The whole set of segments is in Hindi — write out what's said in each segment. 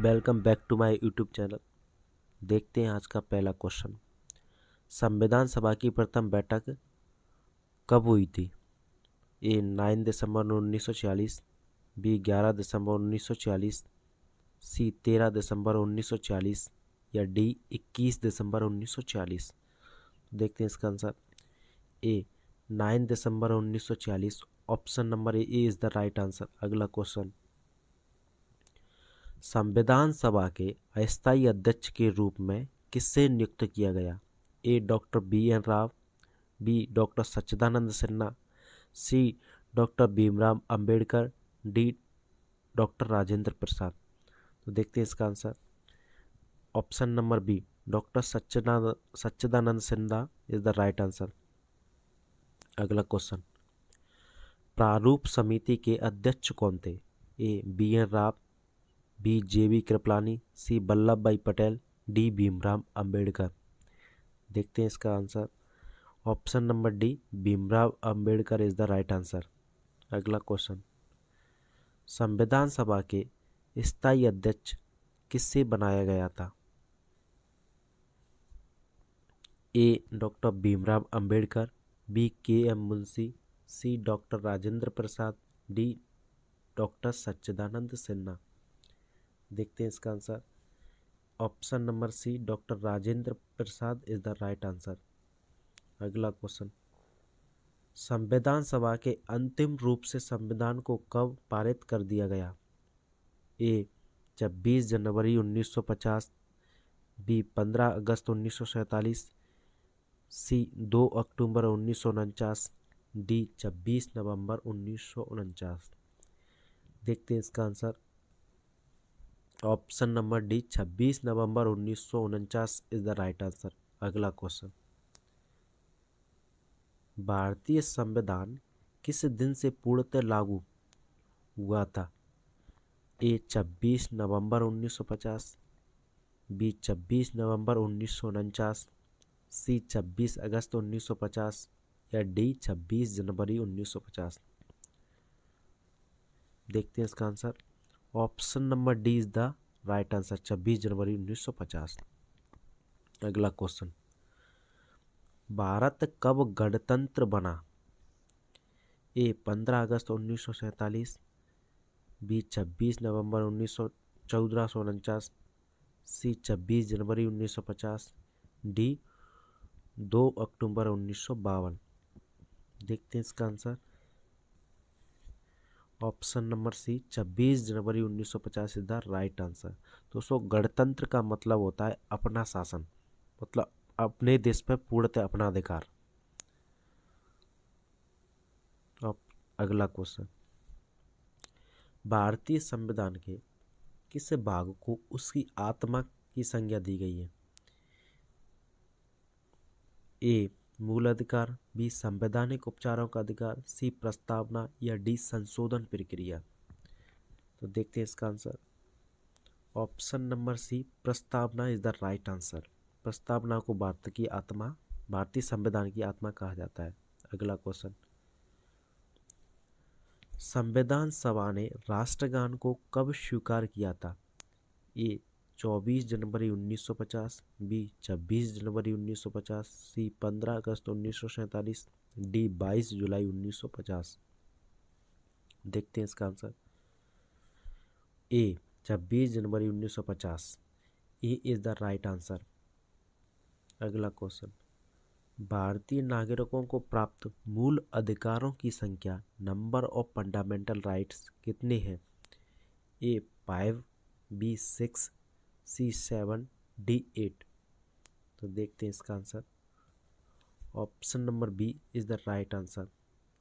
Welcome back to my YouTube channel. देखते हैं आज का पहला क्वेश्चन। संविधान सभा की प्रथम बैठक कब हुई थी? ए 9 दिसंबर 1946, बी 11 दिसंबर 1946, सी 13 दिसंबर 1946 या डी 21 दिसंबर 1946। देखते हैं इसका answer. A 9 December 1946, option number A is the right answer. अगला क्वेश्चन। संविधान सभा के अस्थायी अध्यक्ष के रूप में किसे नियुक्त किया गया? A doctor B N Rao, B doctor Sachchidanand Sinha, C doctor Bhimrao Ambedkar, D doctor Rajendra Prasad. तो देखते हैं इसका answer. Option number B doctor Sachchidanand Sinha is the right answer. अगला क्वेश्चन। प्रारूप समिति के अध्यक्ष कौन थे? A B N Rao, B J B. Kripalani, C Vallabh bhai Patel, D Bhimrao Ambedkar. देखते हैं इसका answer. Option number D Bhimrao Ambedkar is the right answer. अगला क्वेश्चन। संविधान सभा के स्थायी अध्यक्ष किससे बनाया गया था? A doctor Bhimrao Ambedkar, B K M Munshi, C doctor Rajendra Prasad, D doctor Sachchidanand Sinha. देखते हैं इसका answer. Option number C doctor Rajendra Prasad is the right answer. अगला क्वेश्चन। संविधान सभा के अंतिम रूप से संविधान को कब पारित कर दिया गया? ए 26 जनवरी 1950, बी 15 अगस्त 1947, सी 2 अक्टूबर 1949, डी 26 नवंबर 1949। देखते हैं इसका answer. Option number D 26 November 1949 is the right answer. अगला क्वेश्चन। भारतीय संविधान किस दिन से पूर्णतः लागू हुआ था? ए 26 नवंबर 1950, बी 26 नवंबर 1949, सी 26 अगस्त 1950 या डी 26 जनवरी 1950। देखते हैं इसका answer. Option number D is the right answer, 26 जनवरी 1950। अगला क्वेश्चन। भारत कब गणतंत्र बना? ए 15 अगस्त 1947, बी 26 नवंबर 1449, सी 26 जनवरी 1950, डी 2 अक्टूबर 1952। देखते हैं इसका आंसर। ऑप्शन नंबर सी 26 जनवरी 1950 इज द राइट आंसर। दोस्तों, गणतंत्र का मतलब होता है अपना शासन, मतलब अपने देश पर पूर्णतः अपना अधिकार। अब अगला क्वेश्चन। भारतीय संविधान के किस भाग को उसकी आत्मा की संज्ञा दी गई है? ए मूल अधिकार, बी संवैधानिक उपचारों का अधिकार, सी प्रस्तावना या डी संशोधन प्रक्रिया। तो देखते हैं इसका आंसर। ऑप्शन नंबर सी प्रस्तावना इज द राइट आंसर। प्रस्तावना को भारतीय संविधान की आत्मा कहा जाता है। अगला क्वेश्चन। संविधान सभा ने राष्ट्रगान को कब स्वीकार किया था? ए 24 जनवरी 1950, बी 26 जनवरी 1950, सी 15 अगस्त 1947, डी 22 जुलाई 1950। देखते हैं इसका आंसर। ए 26 जनवरी 1950 ए इज द राइट आंसर। अगला क्वेश्चन। भारतीय नागरिकों को प्राप्त मूल अधिकारों की संख्या, नंबर ऑफ फंडामेंटल राइट्स, कितने हैं? A 5, B 6, C 7, D 8। तो देखते हैं इसका answer. Option number B is the right answer,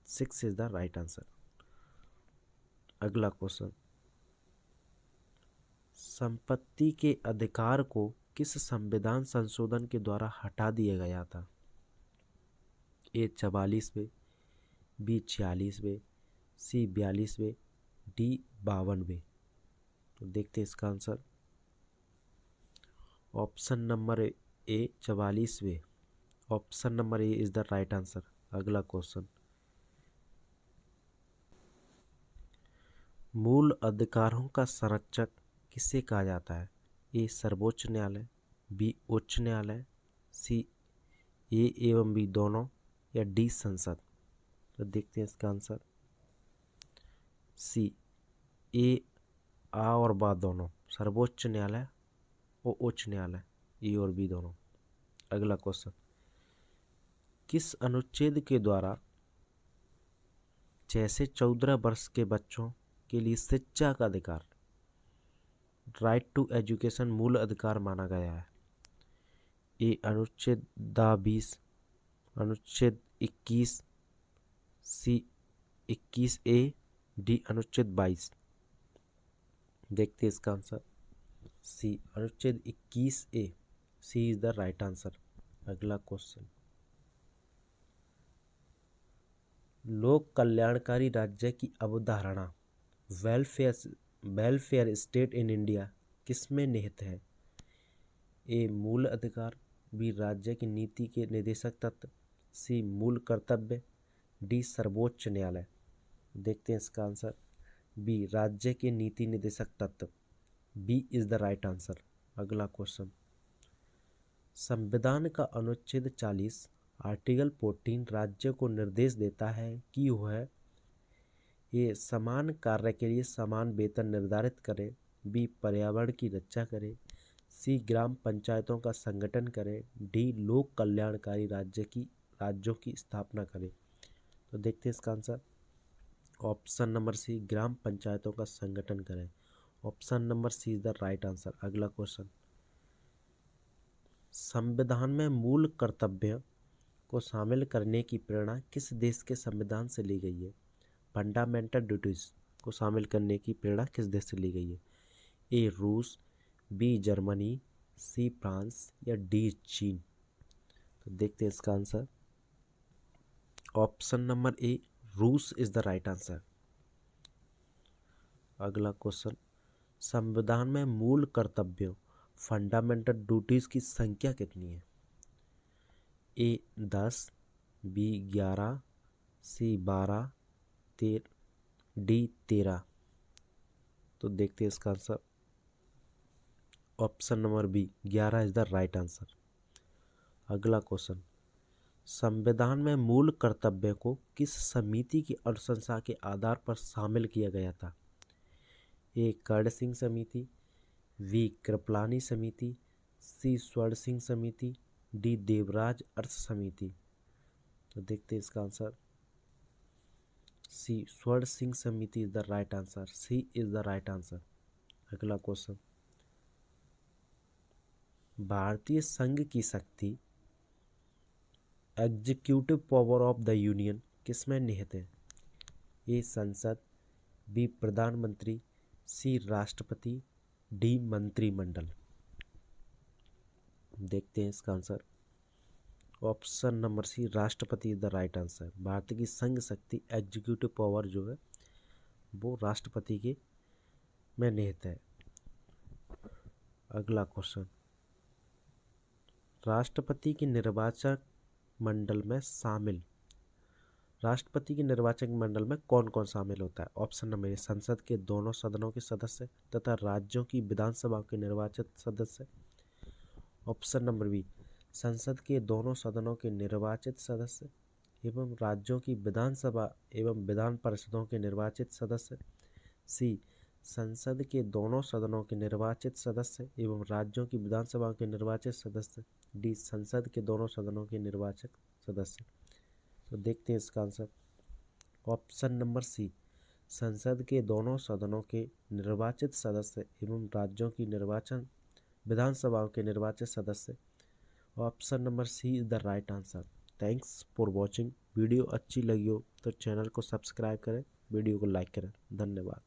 6 is the right answer. अगला क्वेश्चन। संपत्ति के अधिकार को किस संविधान संशोधन के द्वारा हटा दिया गया था? ए 44वें, बी 46वें, सी 42वें, डी 52वें। तो देखते हैं इसका आंसर। ऑप्शन नंबर ए 44वें। Option number A is the right answer. अगला क्वेश्चन। मूल अधिकारों का संरक्षक किसे कहा जाता है? ए सर्वोच्च न्यायालय, बी उच्च न्यायालय, सी ए एवं बी दोनों, या डी संसद। तो देखते हैं इसका आंसर। सी ए आ और बा दोनों, सर्वोच्च न्यायालय और उच्च न्यायालय, ए और बी दोनों। अगला क्वेश्चन, किस अनुच्छेद के द्वारा 6 से 14 वर्ष के बच्चों के लिए शिक्षा का अधिकार, राइट टू एजुकेशन, मूल अधिकार माना गया है? ए अनुच्छेद 20, अनुच्छेद 21, सी 21A, डी अनुच्छेद 22। देखते हैं इसका आंसर। सी अनुच्छेद 21A, C is the right answer. अगला क्वेश्चन, लोक कल्याणकारी राज्य की अवधारणा वेलफेयर स्टेट इन इंडिया किसमें निहित है? ए मूल अधिकार, बी राज्य की नीति के निर्देशक तत्व, सी मूल कर्तव्य, डी सर्वोच्च न्यायालय। देखते हैं इसका आंसर। बी राज्य के नीति निर्देशक तत्व, B is the right answer. अगला क्वेश्चन, संविधान का अनुच्छेद 40 आर्टिकल 14 राज्य को निर्देश देता है कि वह ये समान कार्य के लिए समान वेतन निर्धारित करे, बी पर्यावरण की रक्षा करे, सी ग्राम पंचायतों का संगठन करे, डी लोक कल्याणकारी राज्यों की स्थापना करे। तो देखते हैं इसका आंसर। ऑप्शन नंबर सी, ग्राम पंचायतों का संगठन करें। Option number C is the right answer. अगला क्वेश्चन, संविधान में मूल कर्तव्य को शामिल करने की प्रेरणा किस देश के संविधान से ली गई है? फंडामेंटल ड्यूटीज को शामिल करने की प्रेरणा किस देश से ली गई है? ए रूस, बी जर्मनी, सी फ्रांस, या डी चीन। तो देखते हैं इसका आंसर। ऑप्शन नंबर ए, रूस इज द राइट आंसर। अगला क्वेश्चन, संविधान में मूल कर्तव्यों फंडामेंटल ड्यूटीज की संख्या कितनी है? A 10, B 11, C 12, D 13। तो देखते हैं इसका answer. Option number B 11 is the right answer. अगला क्वेश्चन, संविधान में मूल कर्तव्य को किस समिति की अनुशंसा के आधार पर शामिल किया गया था? ए कर्ण सिंह समिति, वी कृपलानी समिति, सी स्वर्ण सिंह समिति, डी देवराज अर्थ समिति। तो देखते हैं इसका आंसर। सी स्वर्ण सिंह समिति is the right answer. C is the right answer. अगला क्वेश्चन, भारतीय संघ की शक्ति executive power of the union किसमें निहित है? ए संसद, बी प्रधानमंत्री, सी राष्ट्रपति, डी मंत्रिमंडल। देखते हैं इसका आंसर। ऑप्शन नंबर सी, राष्ट्रपति is the right answer. Bharat की संघ शक्ति एग्जीक्यूटिव पावर जो है वो राष्ट्रपति के में निहित है। अगला क्वेश्चन, राष्ट्रपति के निर्वाचक मंडल में कौन कौन शामिल होता है? ऑप्शन नंबर ए, संसद के दोनों सदनों के सदस्य तथा राज्यों की विधानसभा के निर्वाचित सदस्य। ऑप्शन नंबर बी, संसद के दोनों सदनों के निर्वाचित सदस्य एवं राज्यों की विधानसभा एवं विधान परिषदों के निर्वाचित सदस्य। सी, संसद के दोनों सदनों के निर्वाचित सदस्य एवं राज्यों की विधानसभा के निर्वाचित सदस्य। डी, संसद के दोनों सदनों के निर्वाचित सदस्य। तो देखते हैं इसका आंसर। ऑप्शन नंबर सी, संसद के दोनों सदनों के निर्वाचित सदस्य एवं राज्यों की विधानसभाओं के निर्वाचित सदस्य। Option number C is the right answer. Thanks for watching. Video अच्छी लगी हो तो चैनल को सब्सक्राइब करें, वीडियो को लाइक करें। धन्यवाद।